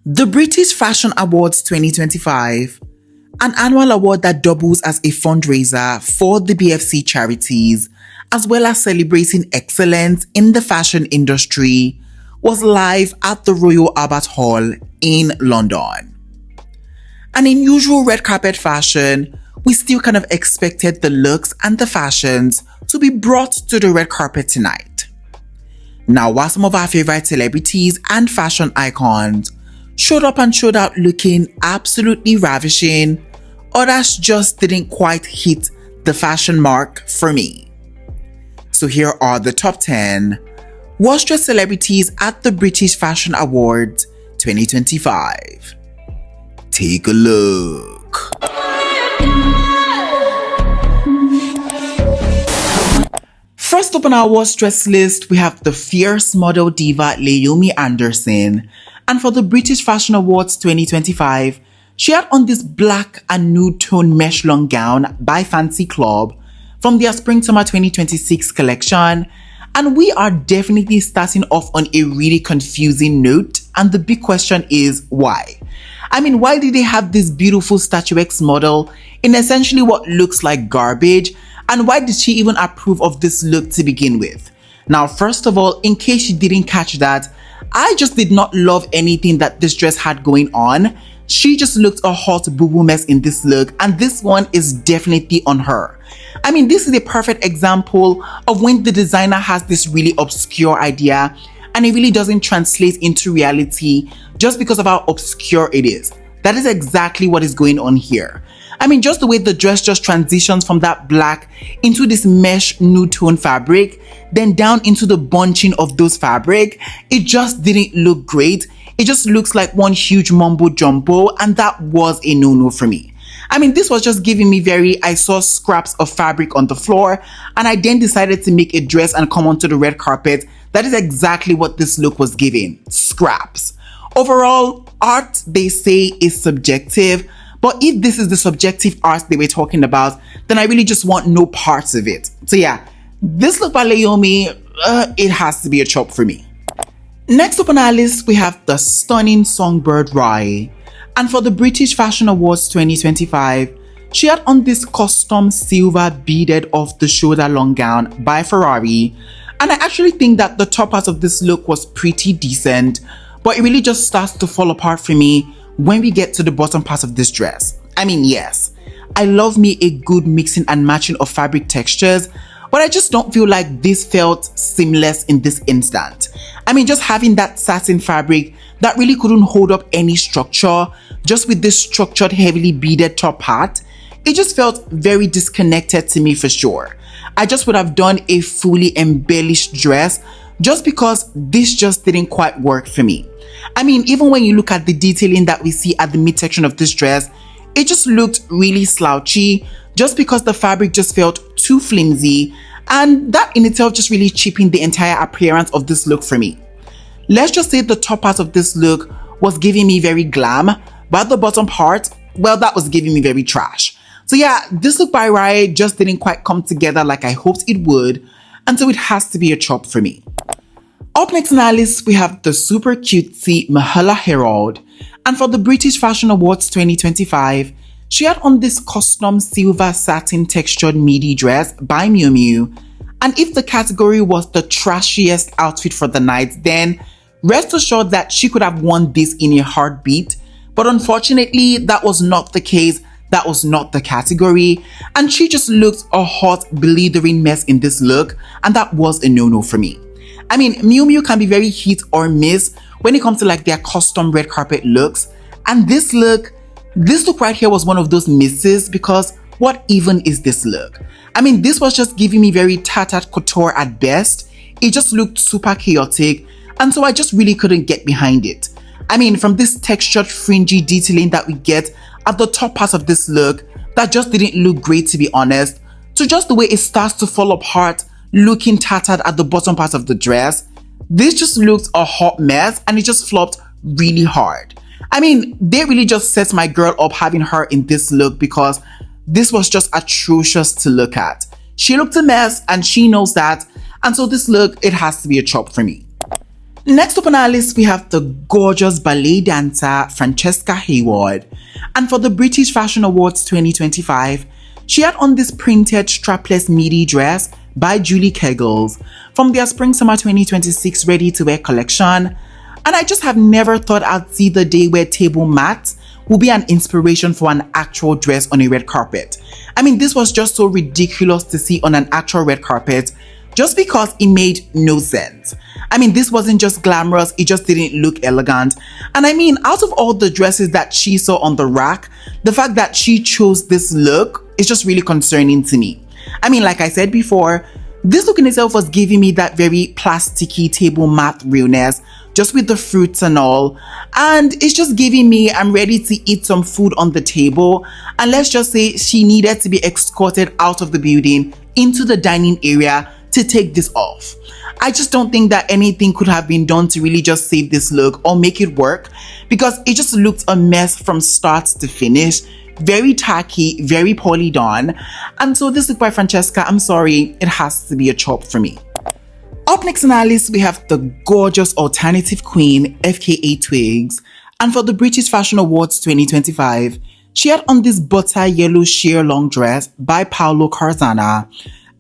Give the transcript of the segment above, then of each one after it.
The British Fashion Awards 2025, an annual award that doubles as a fundraiser for the BFC charities, as well as celebrating excellence in the fashion industry, was live at the Royal Albert Hall in London. And in usual red carpet fashion, we still kind of expected the looks and the fashions to be brought to the red carpet tonight. Now, while some of our favorite celebrities and fashion icons showed up and showed out looking absolutely ravishing, others just didn't quite hit the fashion mark for me. So here are the top 10 worst dressed celebrities at the British Fashion Awards 2025. Take a look. First up on our worst dressed list, we have the fierce model diva Naomi Anderson. And for the British Fashion Awards 2025, she had on this black and nude tone mesh long gown by Fancy Club from their Spring-Summer 2026 collection. And we are definitely starting off on a really confusing note. And the big question is why? I mean, why did they have this beautiful statuesque model in essentially what looks like garbage? And why did she even approve of this look to begin with? Now, first of all, in case you didn't catch that, I just did not love anything that this dress had going on. She just looked a hot boo-boo mess in this look, and this one is definitely on her. I mean, this is a perfect example of when the designer has this really obscure idea and it really doesn't translate into reality just because of how obscure it is. That is exactly what is going on here. I mean, just the way the dress just transitions from that black into this mesh nude tone fabric, then down into the bunching of those fabric, it just didn't look great. It just looks like one huge mumbo jumbo, and that was a no-no for me. I mean, this was just giving me I saw scraps of fabric on the floor, and I then decided to make a dress and come onto the red carpet. That is exactly what this look was giving, scraps. Overall, art, they say, is subjective. But if this is the subjective art they were talking about, then I really just want no parts of it. So yeah, this look by Naomi, it has to be a chop for me. Next up on our list, we have the stunning Songbird Rai. And for the British Fashion Awards 2025, she had on this custom silver beaded off the shoulder long gown by Ferrari. And I actually think that the top part of this look was pretty decent, but it really just starts to fall apart for me when we get to the bottom part of this dress. I mean, yes, I love me a good mixing and matching of fabric textures, but I just don't feel like this felt seamless in this instant. I mean, just having that satin fabric that really couldn't hold up any structure, just with this structured, heavily beaded top part, it just felt very disconnected to me for sure. I just would have done a fully embellished dress just because this just didn't quite work for me. I mean, even when you look at the detailing that we see at the midsection of this dress, it just looked really slouchy just because the fabric just felt too flimsy, and that in itself just really cheapened the entire appearance of this look for me. Let's just say the top part of this look was giving me very glam, but the bottom part, well, that was giving me very trash. So yeah, this look by Rai just didn't quite come together like I hoped it would, and so it has to be a chop for me. Up next on our list, we have the super cutesy Mahela Herald. And for the British Fashion Awards 2025, she had on this custom silver satin textured midi dress by Miu Miu. And if the category was the trashiest outfit for the night, then rest assured that she could have won this in a heartbeat. But unfortunately, that was not the case. That was not the category. And she just looked a hot, blithering mess in this look. And that was a no-no for me. I mean, Miu Miu can be very hit or miss when it comes to like their custom red carpet looks. And this look right here was one of those misses, because what even is this look? I mean, this was just giving me very tattered couture at best. It just looked super chaotic. And so I just really couldn't get behind it. I mean, from this textured fringy detailing that we get at the top part of this look, that just didn't look great, to be honest, to just the way it starts to fall apart, looking tattered at the bottom part of the dress. This just looked a hot mess, and it just flopped really hard. I mean, they really just set my girl up having her in this look, because this was just atrocious to look at. She looked a mess, and she knows that, and so this look, it has to be a chop for me. Next up on our list, we have the gorgeous ballet dancer Francesca Hayward. And for the British Fashion Awards 2025, she had on this printed strapless midi dress by Julie Kegels from their Spring-Summer 2026 ready-to-wear collection. And I just have never thought I'd see the day where table mats will be an inspiration for an actual dress on a red carpet. I mean, this was just so ridiculous to see on an actual red carpet just because it made no sense. I mean, this wasn't just glamorous, it just didn't look elegant. And I mean, out of all the dresses that she saw on the rack, the fact that she chose this look is just really concerning to me. I mean, like I said before, this look in itself was giving me that very plasticky table mat realness, just with the fruits and all. And it's just giving me, I'm ready to eat some food on the table. And let's just say she needed to be escorted out of the building into the dining area to take this off. I just don't think that anything could have been done to really just save this look or make it work, because it just looked a mess from start to finish. Very tacky, very poorly done. And so this look by Francesca, I'm sorry, it has to be a chop for me. Up next on our list, we have the gorgeous alternative queen, FKA Twigs. And for the British Fashion Awards 2025, she had on this butter yellow sheer long dress by Paolo Carzana.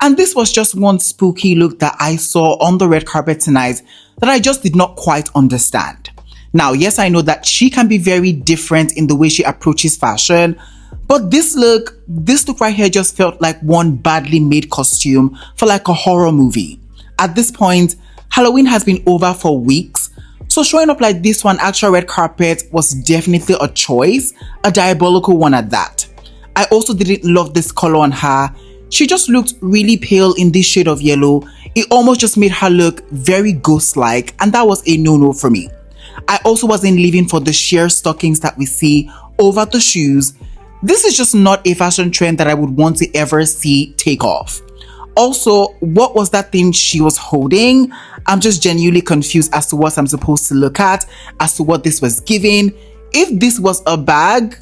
And this was just one spooky look that I saw on the red carpet tonight that I just did not quite understand. Now, yes, I know that she can be very different in the way she approaches fashion, but this look right here just felt like one badly made costume for like a horror movie. At this point, Halloween has been over for weeks, so showing up like this on actual red carpet was definitely a choice, a diabolical one at that. I also didn't love this color on her. She just looked really pale in this shade of yellow. It almost just made her look very ghost-like, and that was a no-no for me. I also wasn't living for the sheer stockings that we see over the shoes. This is just not a fashion trend that I would want to ever see take off. Also, what was that thing she was holding? I'm just genuinely confused as to what I'm supposed to look at, as to what this was giving. If this was a bag,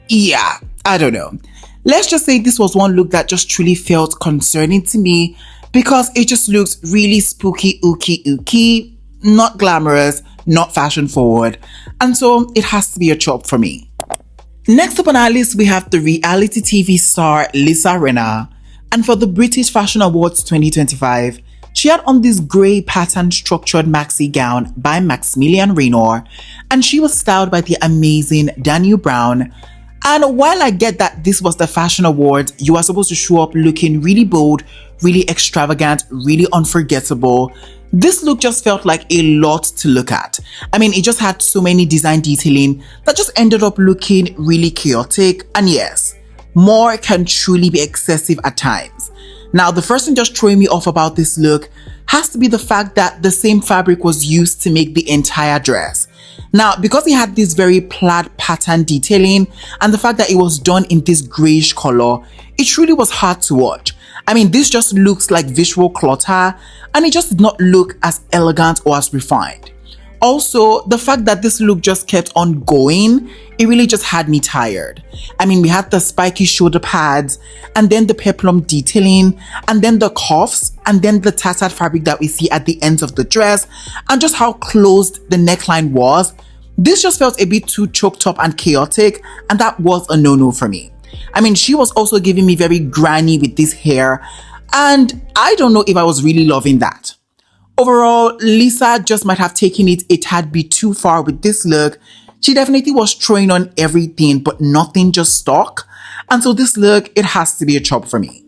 yeah, I don't know. Let's just say this was one look that just truly felt concerning to me because it just looks really spooky, ooky, not glamorous, not fashion forward. And so it has to be a chop for me. Next up on our list, we have the reality TV star Lisa Rinna. And for the British Fashion Awards 2025, she had on this grey pattern structured maxi gown by Maximilian Raynor, and she was styled by the amazing Daniel Brown. And while I get that this was the fashion award, you are supposed to show up looking really bold, really extravagant, really unforgettable, this look just felt like a lot to look at. I mean, it just had so many design detailing that just ended up looking really chaotic. And yes, more can truly be excessive at times. Now, the first thing just throwing me off about this look has to be the fact that the same fabric was used to make the entire dress. Now, because it had this very plaid pattern detailing and the fact that it was done in this grayish color, it truly was hard to watch. I mean, this just looks like visual clutter and it just did not look as elegant or as refined. Also, the fact that this look just kept on going, it really just had me tired. I mean, we had the spiky shoulder pads and then the peplum detailing and then the cuffs and then the tattered fabric that we see at the ends of the dress and just how closed the neckline was. This just felt a bit too choked up and chaotic, and that was a no-no for me. I mean, she was also giving me very granny with this hair, and I don't know if I was really loving that. Overall, Lisa just might have taken it a tad bit too far with this look. She definitely was throwing on everything, but nothing just stuck. And so this look, it has to be a chop for me.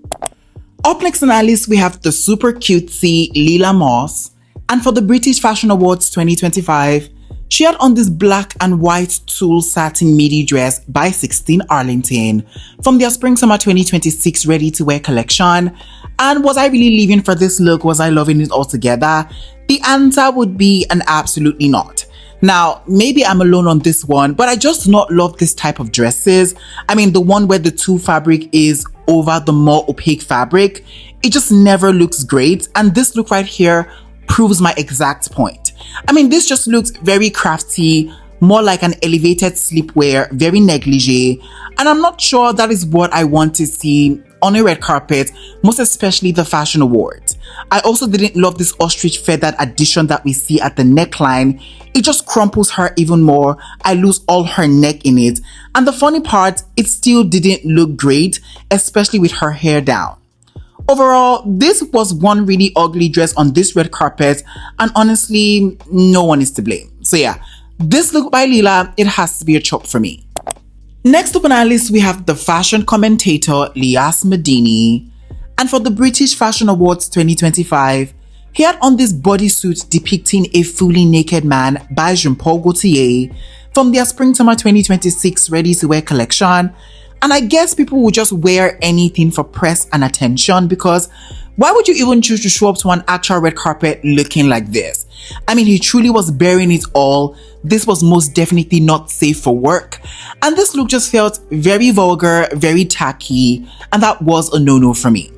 Up next on our list, we have the super cutesy Lila Moss. And for the British Fashion Awards 2025, she had on this black and white tulle satin midi dress by 16 Arlington from their Spring-Summer 2026 ready-to-wear collection. And was I really living for this look? Was I loving it altogether? The answer would be an absolutely not. Now, maybe I'm alone on this one, but I just do not love this type of dresses. I mean, the one where the tulle fabric is over the more opaque fabric, it just never looks great. And this look right here proves my exact point. I mean, this just looks very crafty, more like an elevated sleepwear, very negligee, and I'm not sure that is what I want to see on a red carpet, most especially the fashion awards. I also didn't love this ostrich feathered addition that we see at the neckline. It just crumples her even more. I lose all her neck in it. And the funny part, it still didn't look great, especially with her hair down. Overall, this was one really ugly dress on this red carpet, and honestly, no one is to blame. So yeah, this look by Leela, it has to be a chop for me. Next up on our list, we have the fashion commentator Lias Madini. And for the British Fashion Awards 2025, he had on this bodysuit depicting a fully naked man by Jean-Paul Gaultier from their Spring-Summer 2026 ready-to-wear collection. And I guess people would just wear anything for press and attention, because why would you even choose to show up to an actual red carpet looking like this? I mean, he truly was bearing it all. This was most definitely not safe for work. And this look just felt very vulgar, very tacky, and that was a no-no for me.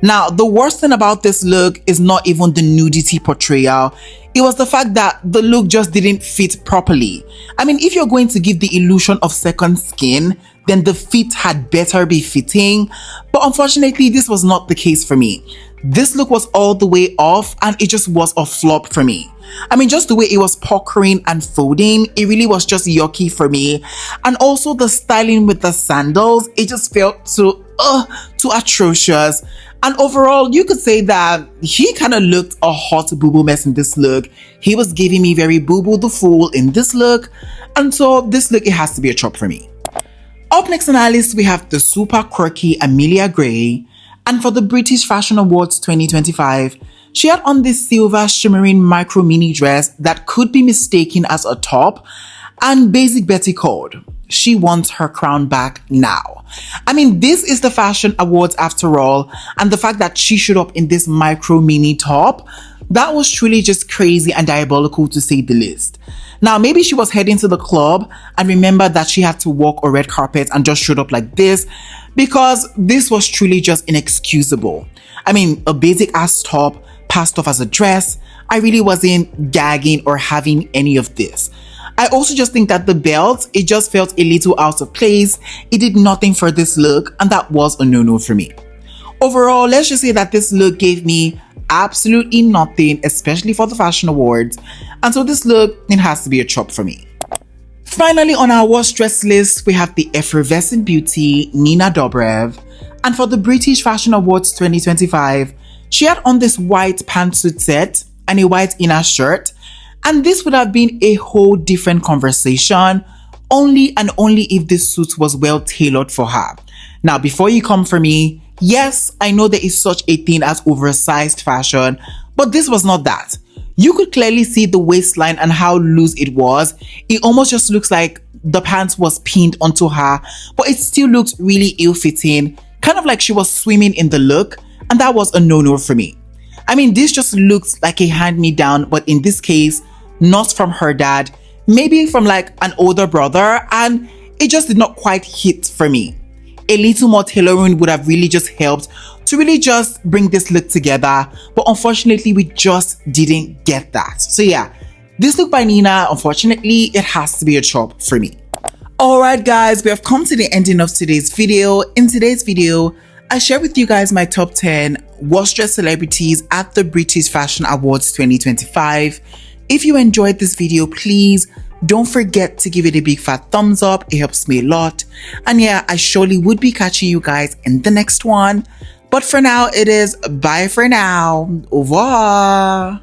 Now, the worst thing about this look is not even the nudity portrayal. It was the fact that the look just didn't fit properly. I mean, if you're going to give the illusion of second skin, then the fit had better be fitting. But unfortunately, this was not the case for me. This look was all the way off, and it just was a flop for me. I mean, just the way it was puckering and folding, it really was just yucky for me. And also the styling with the sandals, it just felt too atrocious. And overall, you could say that he kind of looked a hot boo-boo mess in this look. He was giving me very boo-boo the fool in this look. And so this look, it has to be a chop for me. Up next on our list, we have the super quirky Amelia Gray. And for the British Fashion Awards 2025, she had on this silver shimmering micro mini dress that could be mistaken as a top, and basic Betty code. She wants her crown back now. I mean, this is the Fashion Awards after all, and the fact that she showed up in this micro mini top, that was truly just crazy and diabolical to say the least. Now, maybe she was heading to the club and remembered that she had to walk a red carpet and just showed up like this, because this was truly just inexcusable. I mean, a basic ass top passed off as a dress. I really wasn't gagging or having any of this. I also just think that the belt, it just felt a little out of place. It did nothing for this look, and that was a no-no for me. Overall, let's just say that this look gave me absolutely nothing, especially for the Fashion Awards. And so this look, it has to be a chop for me. Finally, on our worst dress list, we have the effervescent beauty, Nina Dobrev. And for the British Fashion Awards 2025, she had on this white pantsuit set and a white inner shirt. And this would have been a whole different conversation, only and only if this suit was well tailored for her. Now, before you come for me, yes, I know there is such a thing as oversized fashion, but this was not that. You could clearly see the waistline and how loose it was. It almost just looks like the pants was pinned onto her, but it still looked really ill-fitting, kind of like she was swimming in the look, and that was a no-no for me. I mean, this just looks like a hand-me-down, but in this case, not from her dad, maybe from like an older brother, and it just did not quite hit for me. A little more tailoring would have really just helped to really just bring this look together, but unfortunately, we just didn't get that. So yeah, this look by Nina, unfortunately, it has to be a chop for me. Alright guys, we have come to the ending of today's video. In today's video, I share with you guys my top 10 worst dressed celebrities at the British Fashion Awards 2025. If you enjoyed this video, please don't forget to give it a big fat thumbs up. It helps me a lot. And yeah, I surely would be catching you guys in the next one. But for now, it is bye for now. Au revoir.